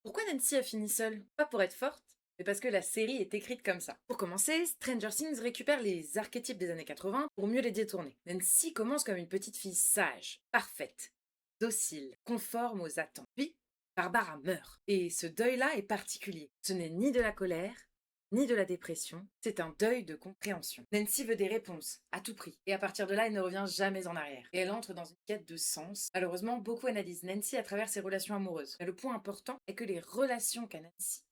Pourquoi Nancy a fini seule? Pas pour être forte, mais parce que la série est écrite comme ça. Pour commencer, Stranger Things récupère les archétypes des années 80 pour mieux les détourner. Nancy commence comme une petite fille sage, parfaite, docile, conforme aux attentes. Puis, Barbara meurt. Et ce deuil-là est particulier. Ce n'est ni de la colère, ni de la dépression, c'est un deuil de compréhension. Nancy veut des réponses, à tout prix. Et à partir de là, elle ne revient jamais en arrière. Et elle entre dans une quête de sens. Malheureusement, beaucoup analysent Nancy à travers ses relations amoureuses. Mais le point important est que les relations qu'a Nancy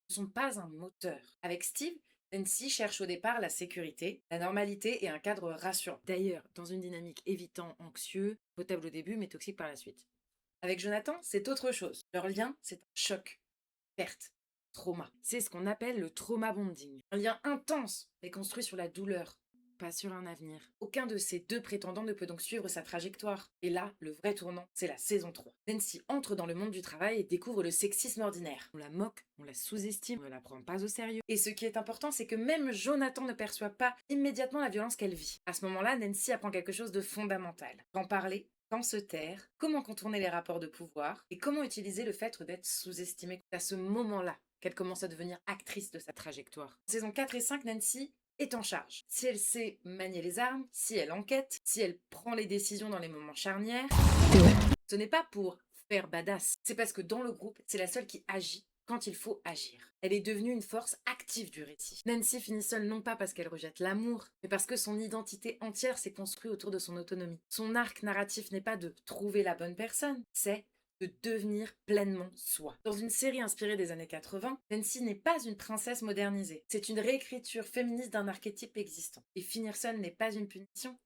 ne sont pas un moteur. Avec Steve, Nancy cherche au départ la sécurité, la normalité et un cadre rassurant. D'ailleurs, dans une dynamique évitant anxieux, potable au début mais toxique par la suite. Avec Jonathan, c'est autre chose. Leur lien, c'est un choc, perte, trauma. C'est ce qu'on appelle le trauma bonding. Un lien intense, mais construit sur la douleur, pas sur un avenir. Aucun de ces deux prétendants ne peut donc suivre sa trajectoire. Et là, le vrai tournant, c'est la saison 3. Nancy entre dans le monde du travail et découvre le sexisme ordinaire. On la moque, on la sous-estime, on ne la prend pas au sérieux. Et ce qui est important, c'est que même Jonathan ne perçoit pas immédiatement la violence qu'elle vit. À ce moment-là, Nancy apprend quelque chose de fondamental. Quand parler, quand se taire, comment contourner les rapports de pouvoir et comment utiliser le fait d'être sous-estimée. C'est à ce moment-là qu'elle commence à devenir actrice de sa trajectoire. En saison 4 et 5, Nancy est en charge. Si elle sait manier les armes, si elle enquête, si elle prend les décisions dans les moments charnières, ce n'est pas pour faire badass, c'est parce que dans le groupe, c'est la seule qui agit quand il faut agir. Elle est devenue une force active du récit. Nancy finit seule non pas parce qu'elle rejette l'amour, mais parce que son identité entière s'est construite autour de son autonomie. Son arc narratif n'est pas de trouver la bonne personne, c'est de devenir pleinement soi. Dans une série inspirée des années 80, Nancy n'est pas une princesse modernisée. C'est une réécriture féministe d'un archétype existant. Et finir seule n'est pas une punition,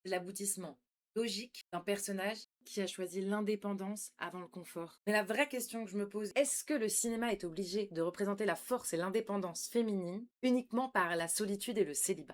c'est l'aboutissement logique d'un personnage qui a choisi l'indépendance avant le confort. Mais la vraie question que je me pose, est-ce que le cinéma est obligé de représenter la force et l'indépendance féminine uniquement par la solitude et le célibat?